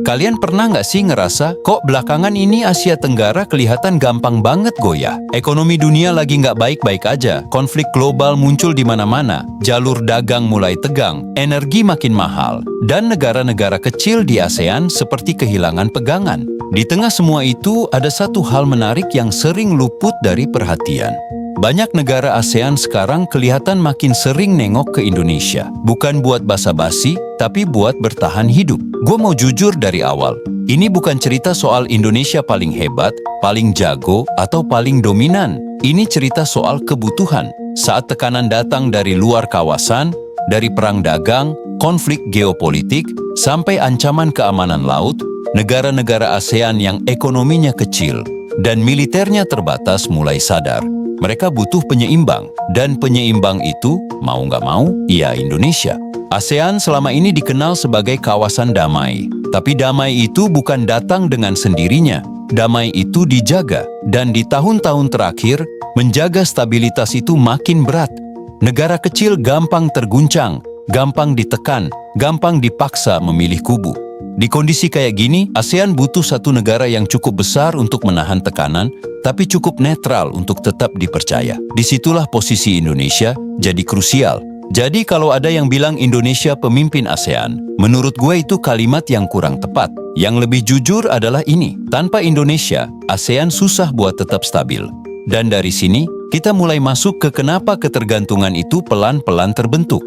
Kalian pernah nggak sih ngerasa, kok belakangan ini Asia Tenggara kelihatan gampang banget goyah? Ekonomi dunia lagi nggak baik-baik aja, konflik global muncul di mana-mana, jalur dagang mulai tegang, energi makin mahal, dan negara-negara kecil di ASEAN seperti kehilangan pegangan. Di tengah semua itu, ada satu hal menarik yang sering luput dari perhatian. Banyak negara ASEAN sekarang kelihatan makin sering nengok ke Indonesia. Bukan buat basa-basi, tapi buat bertahan hidup. Gue mau jujur dari awal, ini bukan cerita soal Indonesia paling hebat, paling jago, atau paling dominan. Ini cerita soal kebutuhan. Saat tekanan datang dari luar kawasan, dari perang dagang, konflik geopolitik, sampai ancaman keamanan laut, negara-negara ASEAN yang ekonominya kecil dan militernya terbatas mulai sadar. Mereka butuh penyeimbang, dan penyeimbang itu, mau nggak mau, ya Indonesia. ASEAN selama ini dikenal sebagai kawasan damai. Tapi damai itu bukan datang dengan sendirinya. Damai itu dijaga, dan di tahun-tahun terakhir, menjaga stabilitas itu makin berat. Negara kecil gampang terguncang, gampang ditekan, gampang dipaksa memilih kubu. Di kondisi kayak gini, ASEAN butuh satu negara yang cukup besar untuk menahan tekanan, tapi cukup netral untuk tetap dipercaya. Disitulah posisi Indonesia jadi krusial. Jadi kalau ada yang bilang Indonesia pemimpin ASEAN, menurut gue itu kalimat yang kurang tepat. Yang lebih jujur adalah ini, tanpa Indonesia, ASEAN susah buat tetap stabil. Dan dari sini, kita mulai masuk ke kenapa ketergantungan itu pelan-pelan terbentuk.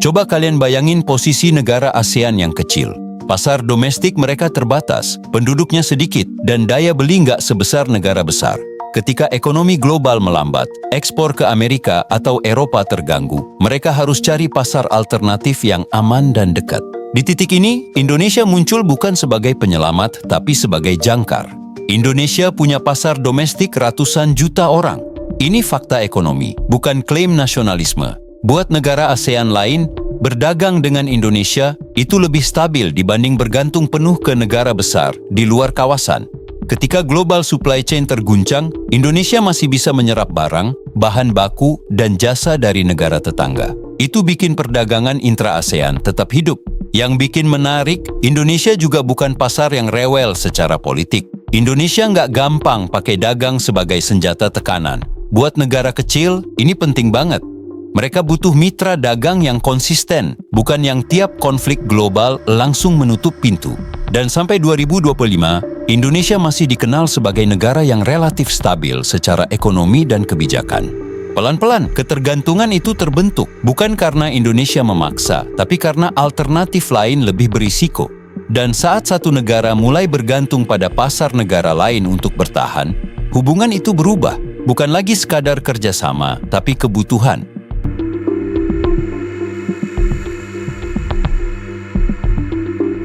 Coba kalian bayangin posisi negara ASEAN yang kecil. Pasar domestik mereka terbatas, penduduknya sedikit, dan daya beli nggak sebesar negara besar. Ketika ekonomi global melambat, ekspor ke Amerika atau Eropa terganggu, mereka harus cari pasar alternatif yang aman dan dekat. Di titik ini, Indonesia muncul bukan sebagai penyelamat, tapi sebagai jangkar. Indonesia punya pasar domestik ratusan juta orang. Ini fakta ekonomi, bukan klaim nasionalisme. Buat negara ASEAN lain, berdagang dengan Indonesia itu lebih stabil dibanding bergantung penuh ke negara besar di luar kawasan. Ketika global supply chain terguncang, Indonesia masih bisa menyerap barang, bahan baku, dan jasa dari negara tetangga. Itu bikin perdagangan intra-ASEAN tetap hidup. Yang bikin menarik, Indonesia juga bukan pasar yang rewel secara politik. Indonesia nggak gampang pakai dagang sebagai senjata tekanan. Buat negara kecil, ini penting banget. Mereka butuh mitra dagang yang konsisten, bukan yang tiap konflik global langsung menutup pintu. Dan sampai 2025, Indonesia masih dikenal sebagai negara yang relatif stabil secara ekonomi dan kebijakan. Pelan-pelan, ketergantungan itu terbentuk, bukan karena Indonesia memaksa, tapi karena alternatif lain lebih berisiko. Dan saat satu negara mulai bergantung pada pasar negara lain untuk bertahan, hubungan itu berubah, bukan lagi sekadar kerjasama, tapi kebutuhan.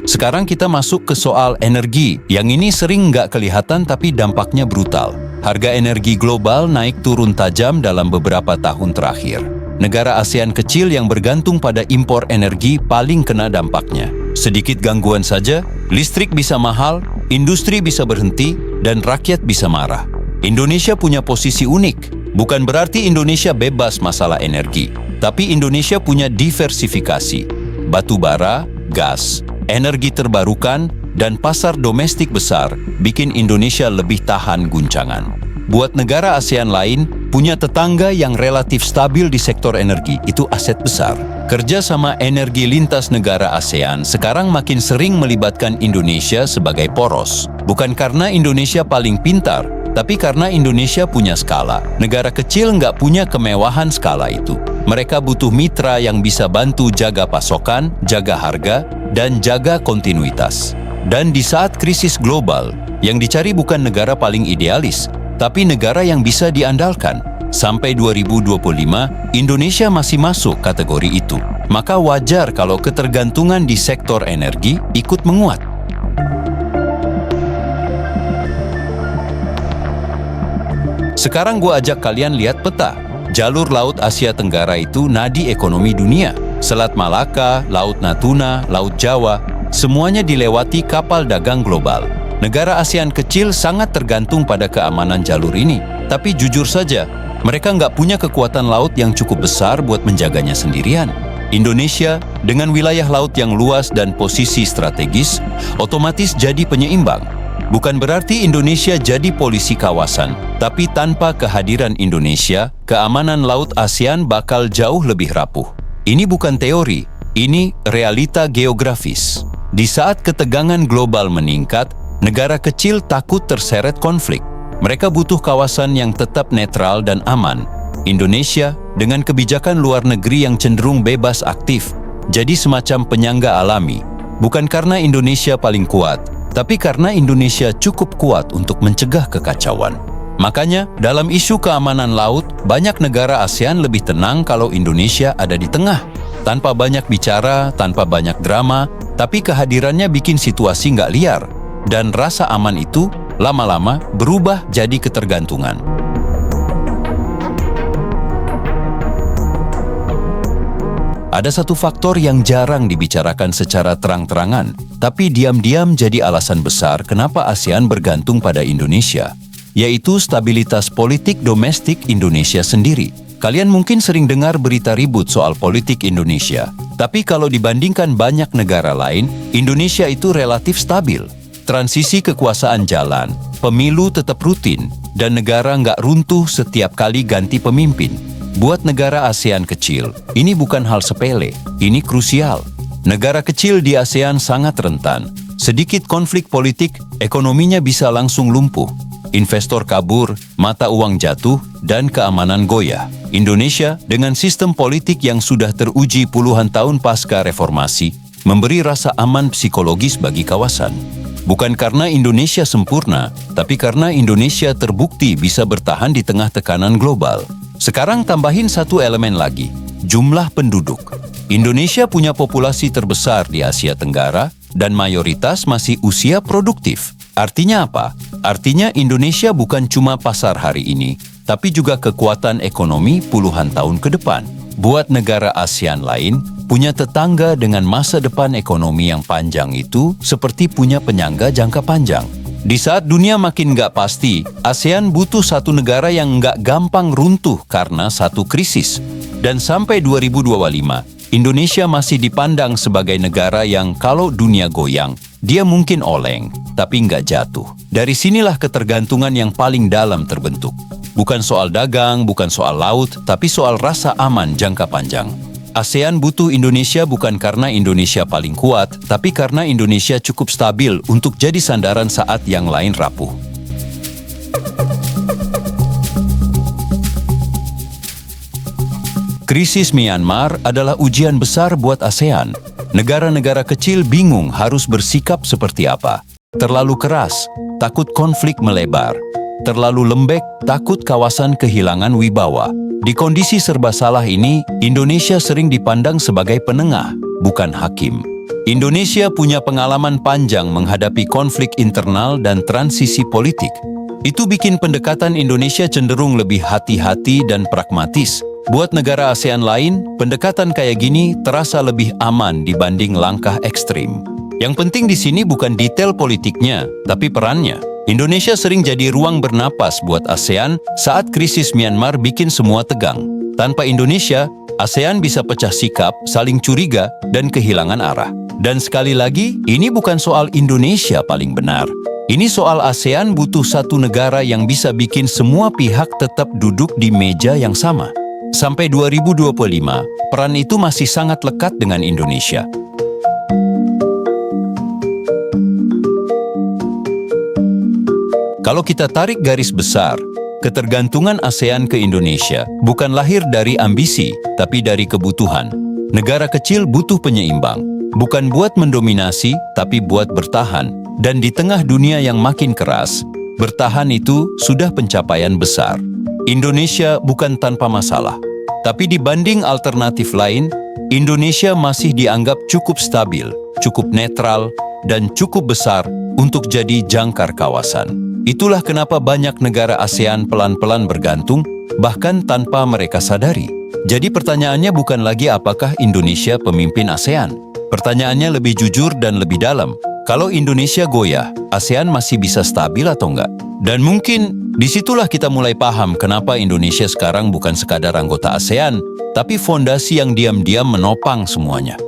Sekarang kita masuk ke soal energi, yang ini sering nggak kelihatan tapi dampaknya brutal. Harga energi global naik turun tajam dalam beberapa tahun terakhir. Negara ASEAN kecil yang bergantung pada impor energi paling kena dampaknya. Sedikit gangguan saja, listrik bisa mahal, industri bisa berhenti, dan rakyat bisa marah. Indonesia punya posisi unik. Bukan berarti Indonesia bebas masalah energi, tapi Indonesia punya diversifikasi. Batu bara, gas, energi terbarukan, dan pasar domestik besar bikin Indonesia lebih tahan guncangan. Buat negara ASEAN lain, punya tetangga yang relatif stabil di sektor energi itu aset besar. Kerja sama energi lintas negara ASEAN sekarang makin sering melibatkan Indonesia sebagai poros. Bukan karena Indonesia paling pintar, tapi karena Indonesia punya skala. Negara kecil nggak punya kemewahan skala itu. Mereka butuh mitra yang bisa bantu jaga pasokan, jaga harga, dan jaga kontinuitas. Dan di saat krisis global, yang dicari bukan negara paling idealis, tapi negara yang bisa diandalkan. Sampai 2025, Indonesia masih masuk kategori itu. Maka wajar kalau ketergantungan di sektor energi ikut menguat. Sekarang gue ajak kalian lihat peta. Jalur Laut Asia Tenggara itu nadi ekonomi dunia. Selat Malaka, Laut Natuna, Laut Jawa, semuanya dilewati kapal dagang global. Negara ASEAN kecil sangat tergantung pada keamanan jalur ini. Tapi jujur saja, Mereka nggak punya kekuatan laut yang cukup besar buat menjaganya sendirian. Indonesia, dengan wilayah laut yang luas dan posisi strategis, otomatis jadi penyeimbang. Bukan berarti Indonesia jadi polisi kawasan, tapi tanpa kehadiran Indonesia, keamanan laut ASEAN bakal jauh lebih rapuh. Ini bukan teori, ini realita geografis. Di saat ketegangan global meningkat, negara kecil takut terseret konflik. Mereka butuh kawasan yang tetap netral dan aman. Indonesia, dengan kebijakan luar negeri yang cenderung bebas aktif, jadi semacam penyangga alami. Bukan karena Indonesia paling kuat, tapi karena Indonesia cukup kuat untuk mencegah kekacauan. Makanya, dalam isu keamanan laut, banyak negara ASEAN lebih tenang kalau Indonesia ada di tengah. Tanpa banyak bicara, tanpa banyak drama, tapi kehadirannya bikin situasi nggak liar. Dan rasa aman itu, lama-lama, berubah jadi ketergantungan. Ada satu faktor yang jarang dibicarakan secara terang-terangan, tapi diam-diam jadi alasan besar kenapa ASEAN bergantung pada Indonesia, yaitu stabilitas politik domestik Indonesia sendiri. Kalian mungkin sering dengar berita ribut soal politik Indonesia, tapi kalau dibandingkan banyak negara lain, Indonesia itu relatif stabil. Transisi kekuasaan jalan, pemilu tetap rutin, dan negara nggak runtuh setiap kali ganti pemimpin. Buat negara ASEAN kecil, ini bukan hal sepele, ini krusial. Negara kecil di ASEAN sangat rentan. Sedikit konflik politik, ekonominya bisa langsung lumpuh. Investor kabur, mata uang jatuh, dan keamanan goyah. Indonesia, dengan sistem politik yang sudah teruji puluhan tahun pasca reformasi, memberi rasa aman psikologis bagi kawasan. Bukan karena Indonesia sempurna, tapi karena Indonesia terbukti bisa bertahan di tengah tekanan global. Sekarang tambahin satu elemen lagi, jumlah penduduk. Indonesia punya populasi terbesar di Asia Tenggara dan mayoritas masih usia produktif. Artinya apa? Artinya Indonesia bukan cuma pasar hari ini, tapi juga kekuatan ekonomi puluhan tahun ke depan. Buat negara ASEAN lain, punya tetangga dengan masa depan ekonomi yang panjang itu seperti punya penyangga jangka panjang. Di saat dunia makin nggak pasti, ASEAN butuh satu negara yang nggak gampang runtuh karena satu krisis. Dan sampai 2025, Indonesia masih dipandang sebagai negara yang kalau dunia goyang, dia mungkin oleng, tapi nggak jatuh. Dari sinilah ketergantungan yang paling dalam terbentuk. Bukan soal dagang, bukan soal laut, tapi soal rasa aman jangka panjang. ASEAN butuh Indonesia bukan karena Indonesia paling kuat, tapi karena Indonesia cukup stabil untuk jadi sandaran saat yang lain rapuh. Krisis Myanmar adalah ujian besar buat ASEAN. Negara-negara kecil bingung harus bersikap seperti apa. Terlalu keras, takut konflik melebar. Terlalu lembek, takut kawasan kehilangan wibawa. Di kondisi serba salah ini, Indonesia sering dipandang sebagai penengah, bukan hakim. Indonesia punya pengalaman panjang menghadapi konflik internal dan transisi politik. Itu bikin pendekatan Indonesia cenderung lebih hati-hati dan pragmatis. Buat negara ASEAN lain, pendekatan kayak gini terasa lebih aman dibanding langkah ekstrim. Yang penting di sini bukan detail politiknya, tapi perannya. Indonesia sering jadi ruang bernapas buat ASEAN saat krisis Myanmar bikin semua tegang. Tanpa Indonesia, ASEAN bisa pecah sikap, saling curiga, dan kehilangan arah. Dan sekali lagi, ini bukan soal Indonesia paling benar. Ini soal ASEAN butuh satu negara yang bisa bikin semua pihak tetap duduk di meja yang sama. Sampai 2025, peran itu masih sangat lekat dengan Indonesia. Kalau kita tarik garis besar, ketergantungan ASEAN ke Indonesia bukan lahir dari ambisi, tapi dari kebutuhan. Negara kecil butuh penyeimbang, bukan buat mendominasi, tapi buat bertahan. Dan di tengah dunia yang makin keras, bertahan itu sudah pencapaian besar. Indonesia bukan tanpa masalah, tapi dibanding alternatif lain, Indonesia masih dianggap cukup stabil, cukup netral, dan cukup besar untuk jadi jangkar kawasan. Itulah kenapa banyak negara ASEAN pelan-pelan bergantung, bahkan tanpa mereka sadari. Jadi pertanyaannya bukan lagi apakah Indonesia pemimpin ASEAN. Pertanyaannya lebih jujur dan lebih dalam. Kalau Indonesia goyah, ASEAN masih bisa stabil atau enggak? Dan mungkin Disitulah kita mulai paham kenapa Indonesia sekarang bukan sekadar anggota ASEAN, tapi fondasi yang diam-diam menopang semuanya.